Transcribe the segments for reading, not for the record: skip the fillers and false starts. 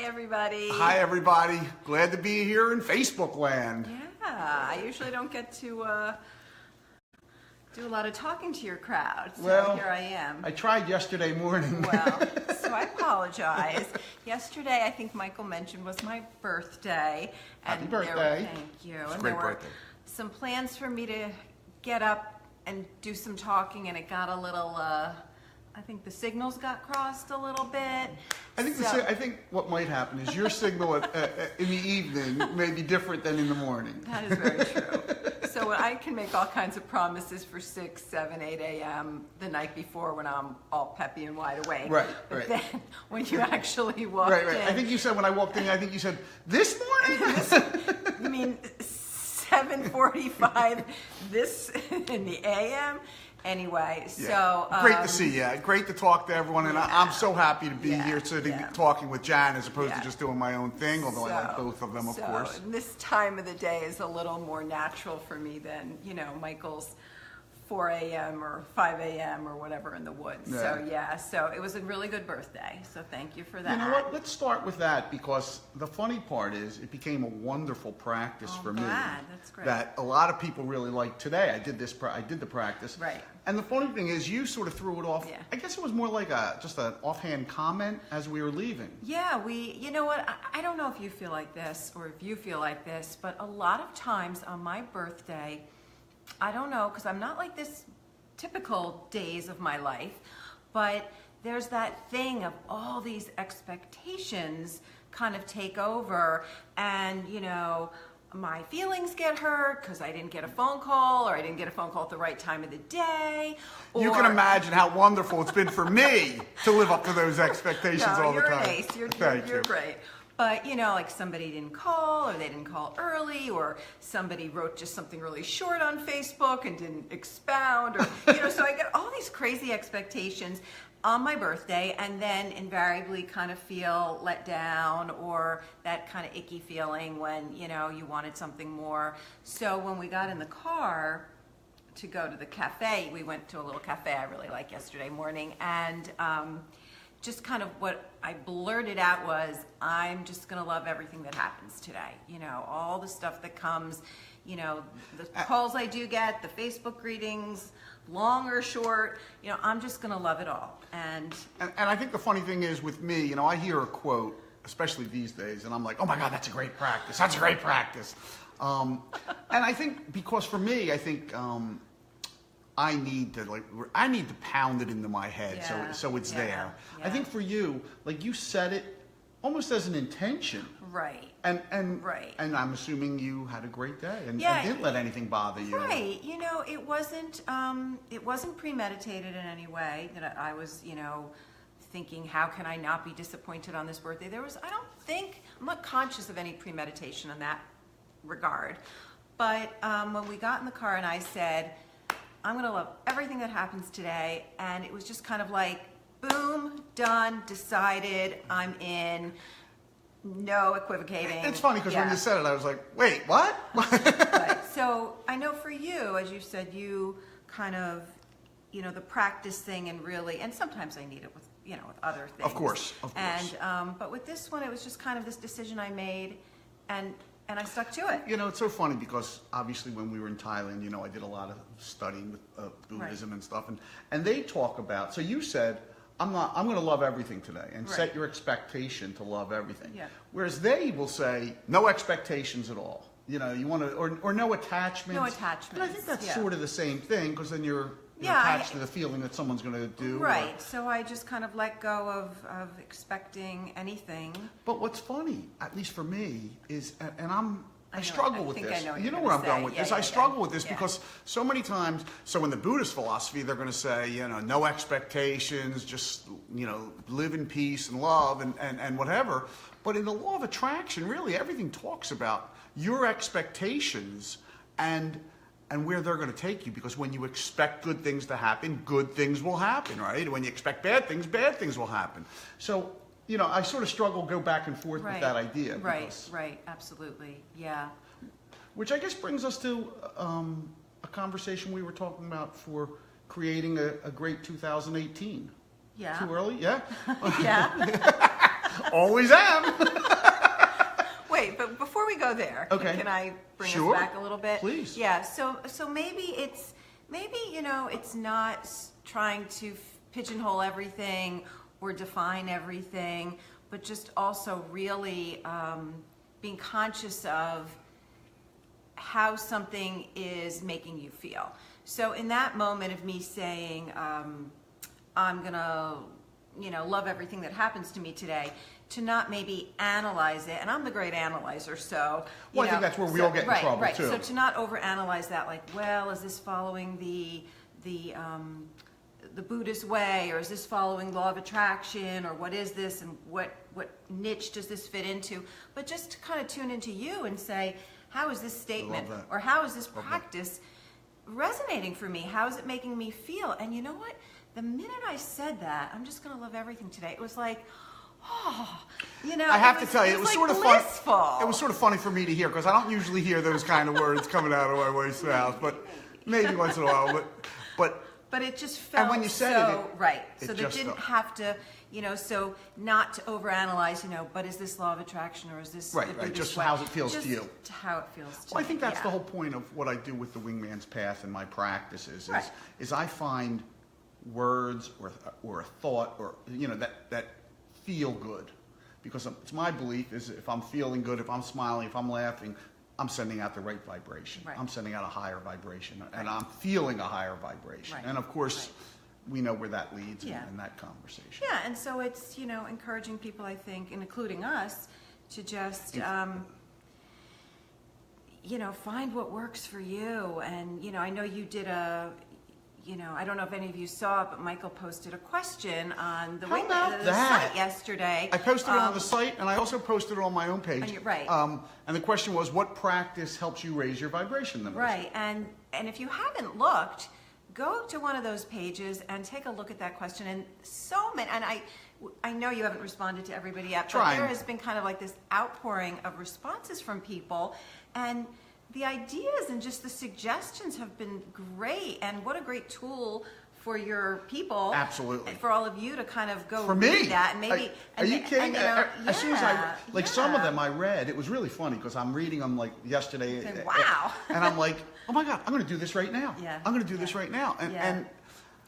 everybody. Hi, everybody. Glad to be here in Facebook land. Yeah, I usually don't get to do a lot of talking to your crowd, so well, here I am. I tried yesterday morning. Well, so I apologize. Yesterday, I think Michael mentioned, was my birthday. Happy birthday. Thank you. It's a and great there were birthday. some plans for me to get up and do some talking, and it got a little, I think the signals got crossed a little bit. I think what might happen is your signal in the evening may be different than in the morning. That is very true. So I can make all kinds of promises for 6, 7, 8 a.m. the night before when I'm all peppy and wide awake. Right, but right. Then when you actually walked Right. in. I think you said when I walked in, I think you said, this morning? You mean 7:45 this in the a.m.? Anyway, Yeah. so... Great to see you. Great to talk to everyone, and yeah. I'm so happy to be Yeah, here sitting yeah. talking with Jan as opposed Yeah. to just doing my own thing, although I like both of them, of course. This time of the day is a little more natural for me than, Michael's 4 a.m. or 5 a.m. or whatever in the woods. Yeah. So it was a really good birthday. So thank you for that. You know what? Let's start with that, because the funny part is it became a wonderful practice for me. That's great. That a lot of people really like today. I did the practice. Right. And the funny thing is, you sort of threw it off. Yeah. I guess it was more like just an offhand comment as we were leaving. Yeah, you know what? I don't know if you feel like this or if you feel like this, but a lot of times on my birthday, I don't know, because I'm not like this typical days of my life, but there's that thing of all these expectations kind of take over, and my feelings get hurt because I didn't get a phone call, or I didn't get a phone call at the right time of the day. You can imagine how wonderful it's been for me to live up to those expectations all the time. You're an ace. You're great. But, like somebody didn't call, or they didn't call early, or somebody wrote just something really short on Facebook and didn't expound, or, so I get all these crazy expectations on my birthday, and then invariably kind of feel let down, or that kind of icky feeling when, you wanted something more. So when we got in the car to go to the cafe, we went to a little cafe I really liked yesterday morning, and just kind of what I blurted out was, I'm just going to love everything that happens today. All the stuff that comes, the calls I do get, the Facebook greetings, long or short, I'm just going to love it all. And I think the funny thing is with me, I hear a quote, especially these days, and I'm like, oh my God, that's a great practice. That's a great practice. And I think because for me, I think I need to pound it into my head, so it's there. Yeah. I think for you, like you said it almost as an intention. Right. And right. And I'm assuming you had a great day and didn't let anything bother you. Right. It wasn't premeditated in any way that I was, thinking, how can I not be disappointed on this birthday? I'm not conscious of any premeditation in that regard. But when we got in the car and I said, I'm going to love everything that happens today, and it was just kind of like, boom, done, decided, I'm in, no equivocating. It's funny because when you said it, I was like, wait, what? Right. So I know for you, as you said, you kind of, the practice thing, and sometimes I need it with, with other things. Of course. And, but with this one, it was just kind of this decision I made, and I stuck to it. It's so funny because obviously when we were in Thailand, I did a lot of studying with Buddhism and stuff, and they talk about. So you said, I'm going to love everything today, and set your expectation to love everything. Yeah. Whereas they will say no expectations at all. You want to, or no attachments. No attachments. And I think that's sort of the same thing, because then you're attached to the feeling that someone's going to do. Right. So I just kind of let go of expecting anything. But what's funny, at least for me, is, and I struggle with this. You know where I'm going with this. I struggle with this because so many times, so in the Buddhist philosophy, they're going to say, no expectations, just, live in peace and love and whatever. But in the law of attraction, really everything talks about your expectations and where they're going to take you, because when you expect good things to happen, good things will happen, right? When you expect bad things will happen. So, I sort of struggle, go back and forth with that idea. Right, absolutely, yeah. Which I guess brings us to a conversation we were talking about for creating a great 2018. Yeah. Too early? Yeah? Yeah. Always am. Wait, but before we go there, okay. Can I bring Sure. us back a little bit? Please. Yeah. So maybe it's not trying to pigeonhole everything or define everything, but just also really being conscious of how something is making you feel. So in that moment of me saying, I'm gonna, love everything that happens to me today, to not maybe analyze it, and I'm the great analyzer, so... I think that's where we all get in trouble, too. So to not overanalyze that, like, well, is this following the Buddhist way, or is this following law of attraction, or what is this, and what niche does this fit into? But just to kind of tune into you and say, how is this statement, or how is this practice resonating for me? How is it making me feel? And you know what? The minute I said that, I'm just going to love everything today, it was like... I have to tell you, it was sort of blissful. fun. It was sort of funny for me to hear because I don't usually hear those kind of words coming out of my wife's mouth, but maybe once in a while. But it just felt and when you said so it, right. So they didn't have to, so not to overanalyze, but is this law of attraction or is this right? Just how it feels to you. How it feels to me. I think that's the whole point of what I do with the Wingman's Path and my practices is I find words or a thought or that feel good, because it's my belief is if I'm feeling good, if I'm smiling, if I'm laughing, I'm sending out the right vibration. Right. I'm sending out a higher vibration, and I'm feeling a higher vibration. Right. And of course, we know where that leads in that conversation. Yeah, and so it's encouraging people, I think, and including us, to just find what works for you. And I know you did I don't know if any of you saw it, but Michael posted a question on the site yesterday. I posted it on the site, and I also posted it on my own page. Right. And the question was, what practice helps you raise your vibration the most? Right. And if you haven't looked, go to one of those pages and take a look at that question. And so many, and I know you haven't responded to everybody yet, but there has been kind of like this outpouring of responses from people. And the ideas and just the suggestions have been great, and what a great tool for your people. Absolutely. For all of you to kind of go read that. And maybe. Are you kidding? As soon as some of them I read, it was really funny because I'm reading them like yesterday. Wow. And I'm like, oh my God, I'm going to do this right now. Yeah. I'm going to do this right now. And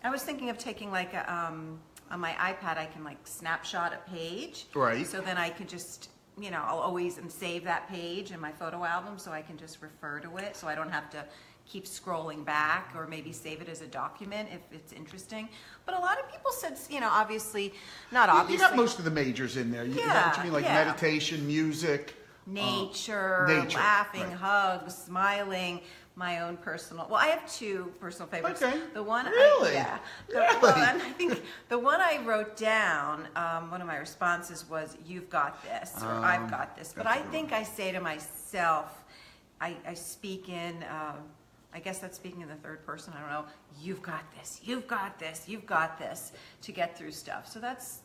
I was thinking of taking like on my iPad, I can like snapshot a page. Right. So then I could just... I'll always save that page in my photo album so I can just refer to it, so I don't have to keep scrolling back, or maybe save it as a document if it's interesting. But a lot of people said, obviously, not obviously. You got most of the majors in there. Is that what you mean, like meditation, music? Nature, laughing, hugs, smiling. My own personal. Well, I have two personal favorites. Okay. The one, really? Well, and I think the one I wrote down. One of my responses was, "You've got this," or "I've got this." But I think I say to myself, I speak in. I guess that's speaking in the third person. I don't know. You've got this. You've got this. You've got this to get through stuff. So that's.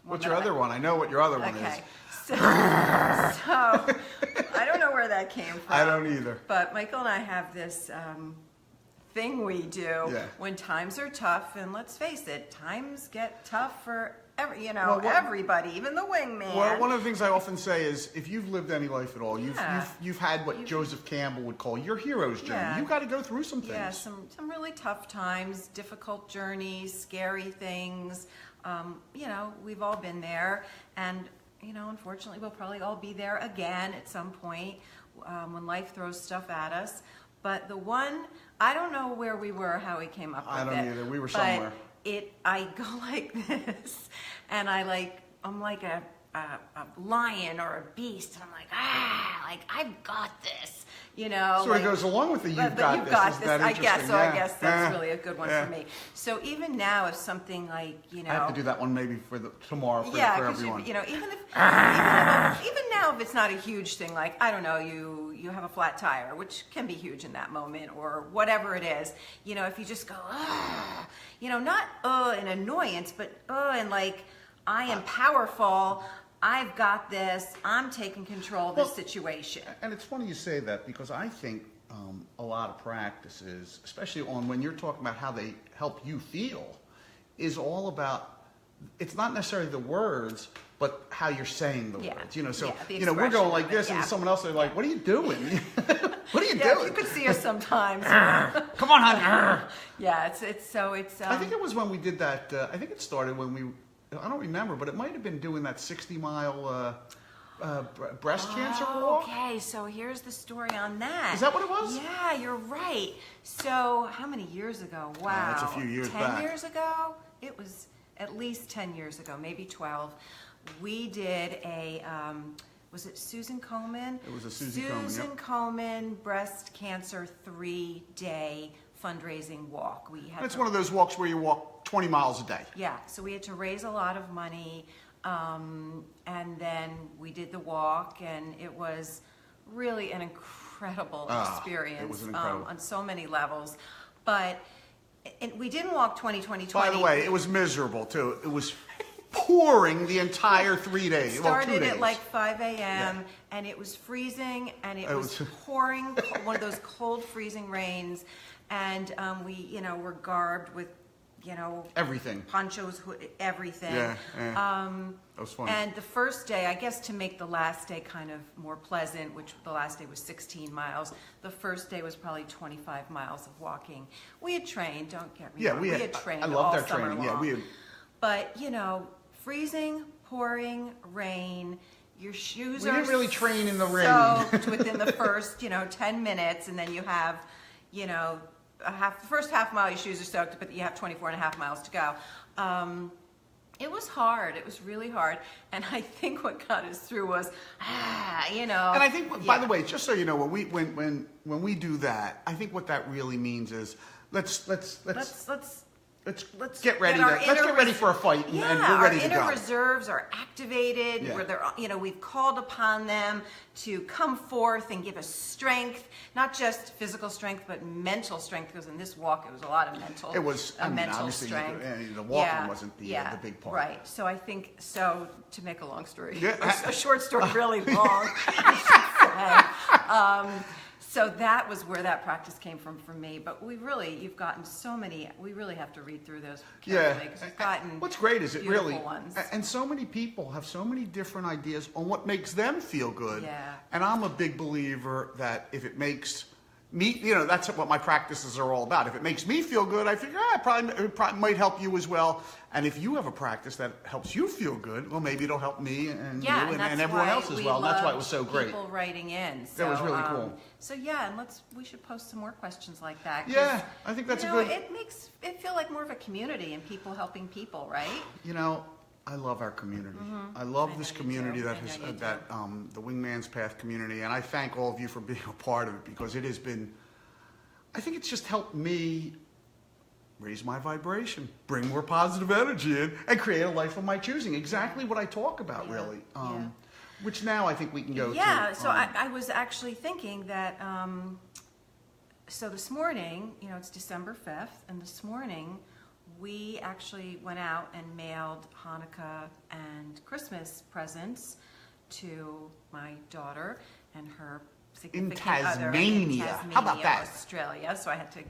What's your other one? I know what your other one is. Okay. So I don't know where that came from. I don't either. But Michael and I have this thing we do when times are tough, and let's face it, times get tough for everybody, even the wingman. Well, one of the things I often say is, if you've lived any life at all, you've had what Joseph Campbell would call your hero's journey. Yeah. You've got to go through some things. Yeah, some really tough times, difficult journeys, scary things. We've all been there, and unfortunately, we'll probably all be there again at some point when life throws stuff at us. But the one, I don't know where we were, how we came up with it. I don't either. We were somewhere. I go like this, and I'm like a lion or a beast, and I'm like, I've got this. So it goes along with the you've got this. I guess. So I guess that's really a good one for me. So even now, if something like I have to do that one maybe for tomorrow for everyone. Even now, if it's not a huge thing, like I don't know, you have a flat tire, which can be huge in that moment, or whatever it is. If you just go, not an annoyance, but and like I am powerful. I've got this. I'm taking control of this situation. And it's funny you say that, because I think a lot of practices, especially when you're talking about how they help you feel, is all about it's not necessarily the words, but how you're saying the words. You know, so we're going like this, and someone else is like, "What are you doing? What are you doing?" You could see us sometimes. Come on, honey. Yeah, it's. I think it was when we did that. I think it started when we. I don't remember, but it might have been doing that 60-mile breast cancer walk. Okay, so here's the story on that. Is that what it was? Yeah, you're right. So how many years ago? Wow, that's a few years back. 10 years ago? It was at least 10 years ago, maybe 12. We did a, was it Susan Komen? It was a Susan Komen, Susan Komen breast cancer 3-day fundraising walk. It's one of those walks where you walk 20 miles a day. Yeah, so we had to raise a lot of money, and then we did the walk, and it was really an incredible experience. It was incredible. On so many levels. But we didn't walk 20. By the way, it was miserable too. It was pouring the entire 3 days. It started at like 5 a.m. and it was freezing, and it was pouring, one of those cold freezing rains. And we, were garbed with, everything, ponchos, everything. Yeah. That was fun. And the first day, I guess to make the last day kind of more pleasant, which the last day was 16 miles, the first day was probably 25 miles of walking. We had trained, don't get me wrong. We had trained. I loved our summer training. long. Yeah, we had. But freezing, pouring, rain. Your shoes we are didn't really train in the rain. soaked within the first, 10 minutes, and then you have, the first half mile your shoes are soaked, but you have 24 and a half miles to go. It was hard. It was really hard. And I think what got us through was, And I think, by the way, just so you know, when we do that, I think what that really means is let's get ready. Let's get ready for a fight, and we're ready to go. Our inner reserves are activated. Yeah. Where they're, we've called upon them to come forth and give us strength, not just physical strength, but mental strength. Because in this walk, it was a lot of mental. It was mental strength. The walking wasn't the big part. Right. So I think to make a long story, a short story really long. I should say. So that was where that practice came from for me. But you've gotten so many, we really have to read through those carefully. Because we've gotten what's great is it really, ones. And so many people have so many different ideas on what makes them feel good. Yeah. And I'm a big believer that if it makes me, that's what my practices are all about. If it makes me feel good, I figure, it probably might help you as well. And if you have a practice that helps you feel good, well, maybe it'll help me and you and everyone else as well. And that's why it was so great. People writing in. So, that was really cool. So and we should post some more questions like that. Yeah, I think that's a good. It makes it feel like more of a community and people helping people, right? I love our community. Mm-hmm. I love this community the Wingman's Path community, and I thank all of you for being a part of it because it has been. I think it's just helped me raise my vibration, bring more positive energy in, and create a life of my choosing. Exactly what I talk about, really. Which now I think we can go to. Yeah, so I was actually thinking that, so this morning, it's December 5th, and this morning we actually went out and mailed Hanukkah and Christmas presents to my daughter and her significant other in Tasmania, how about that? Australia. So I had to,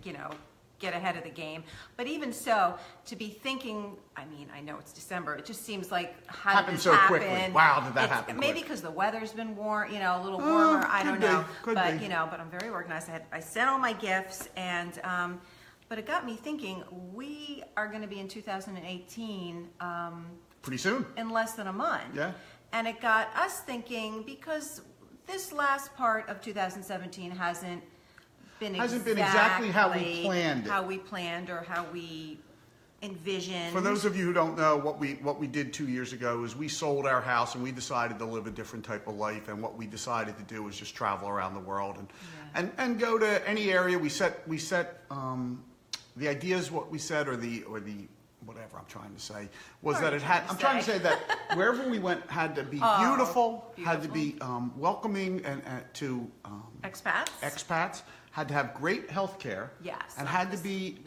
get ahead of the game. But even so, to be thinking, I know it's December, it just seems like how did this happen? Quickly. Wow, did that happen maybe because the weather's been warm, a little warmer, I don't know. But I'm very organized. I sent all my gifts, and but it got me thinking, we are going to be in 2018 pretty soon. In less than a month. Yeah. And it got us thinking, because this last part of 2017 hasn't been exactly how we planned it. How we planned or how we envisioned. For those of you who don't know, what we did 2 years ago is we sold our house and we decided to live a different type of life. And what we decided to do was just travel around the world and go to any area. We set the ideas. What we said or the whatever I'm trying to say was that it had. I'm trying to say that wherever we went had to be beautiful, had to be welcoming and to expats. Had to have great health care. Yes. And had to be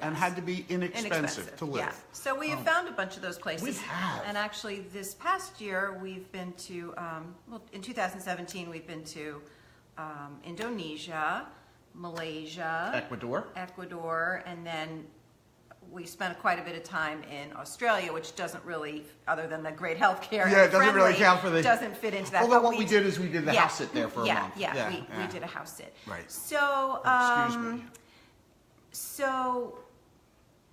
inexpensive to live. Yeah. So we have found a bunch of those places. We have. And actually, this past year we've been to. In 2017 we've been to Indonesia, Malaysia, Ecuador, and then we spent quite a bit of time in Australia, which doesn't really, other than the great healthcare, it doesn't really count for the. Doesn't fit into that. Although what we did is we did the house sit there for a month. We did a house sit. Right. So, excuse me. So,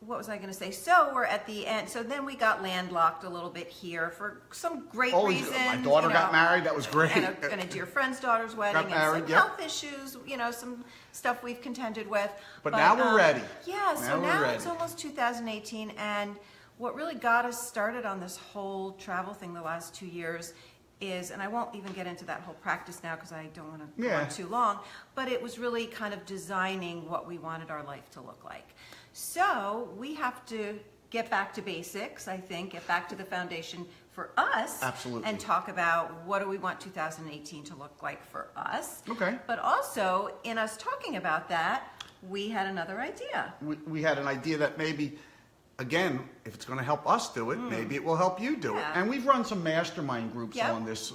what was I going to say? So we're at the end. So then we got landlocked a little bit here for some great reasons. My daughter got married. That was great. And a dear friend's daughter's wedding. Some health issues. Some stuff we've contended with. But now we're ready. Yeah. So now it's almost 2018, and what really got us started on this whole travel thing the last 2 years is, and I won't even get into that whole practice now because I don't want to go on too long, but it was really kind of designing what we wanted our life to look like. So we have to get back to basics, I think, get back to the foundation for us. Absolutely. And talk about what do we want 2018 to look like for us. Okay. But also, in us talking about that, we had another idea. We had an idea that maybe, again, if it's going to help us do it, maybe it will help you do it. And we've run some mastermind groups on this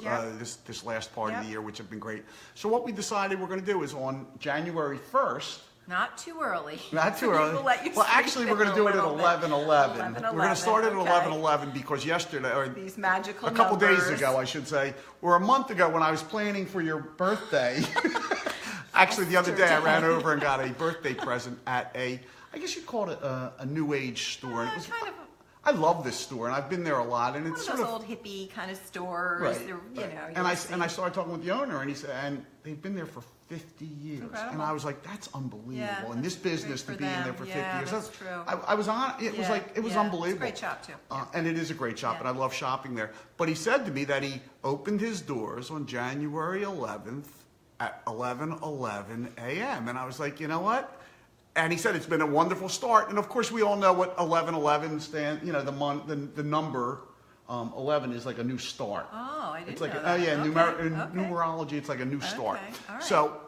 this last part of the year, which have been great. So what we decided we're going to do is on January 1st. Not too early. Not too early. Well, actually, we're going to do it at 11:11. We're going to start it at 11:11 because yesterday, or these magical a couple numbers. days ago, I should say, or a month ago, when I was planning for your birthday. Actually, the other day I ran over and got a birthday present at I guess you'd call it a new age store. It was kind of. I love this store, and I've been there a lot. And it's one of those old hippie kind of stores. Right. And I started talking with the owner, and he said, and they've been there for 50 years. Incredible. And I was like, that's unbelievable. Yeah, in this business to be in there for 50 years. That's true. I was on. It was like it was unbelievable. It's a great shop too. And it is a great shop, and I love shopping there. But he said to me that he opened his doors on January 11th at 11:11 a.m. And I was like, you know what? And he said it's been a wonderful start. And of course, we all know what 11:11 stands. You know, the number 11 is like a new start. Oh, I didn't it's like know that. In numerology, it's like a new start. Okay. All right. So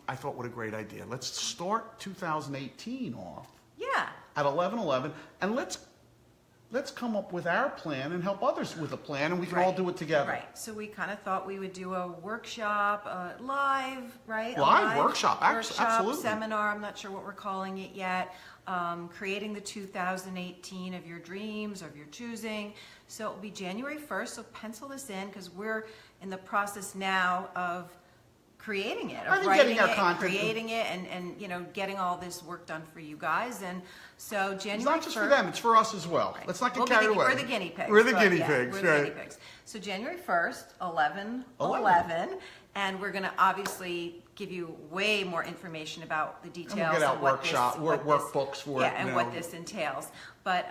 I thought, what a great idea. Let's start 2018 off. Yeah. At 11:11, and let's come up with our plan and help others with a plan, and we can all do it together. Right. So we kind of thought we would do a workshop, live, right? Live workshop, absolutely. Seminar, I'm not sure what we're calling it yet. Creating the 2018 of your dreams, of your choosing. So it will be January 1st, so pencil this in because we're in the process now of creating it, of writing it, and creating it, and getting all this work done for you guys. And so January 1st. It's not just for them; it's for us as well. Right. Let's not get carried away. We're the guinea pigs. We're the guinea pigs. We're the guinea pigs. So January 1st, 11:11, and we're going to obviously give you way more information about the details. And we'll get out workbooks for it. And what this entails. But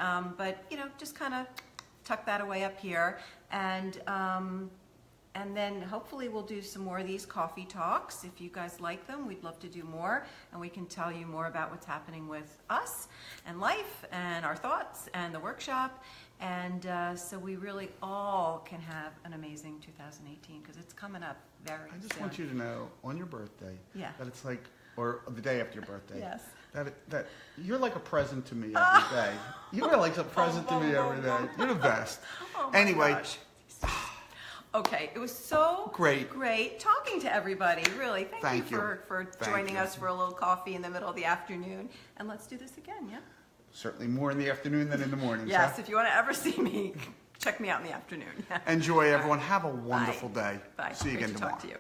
just kind of tuck that away up here, and then hopefully we'll do some more of these coffee talks. If you guys like them, we'd love to do more. And we can tell you more about what's happening with us and life and our thoughts and the workshop. And so we really all can have an amazing 2018 because it's coming up very soon. I just want you to know on your birthday that it's like, or the day after your birthday, yes. that you're like a present to me every day. You are like a present to me every day. You're the best. Oh my gosh. Okay, it was so great talking to everybody. Really, thank you for joining us for a little coffee in the middle of the afternoon. And let's do this again, yeah? Certainly more in the afternoon than in the morning. Yes, if you want to ever see me, check me out in the afternoon. Yeah. Enjoy, everyone. Have a wonderful day. Bye. See you again tomorrow. Talk to you.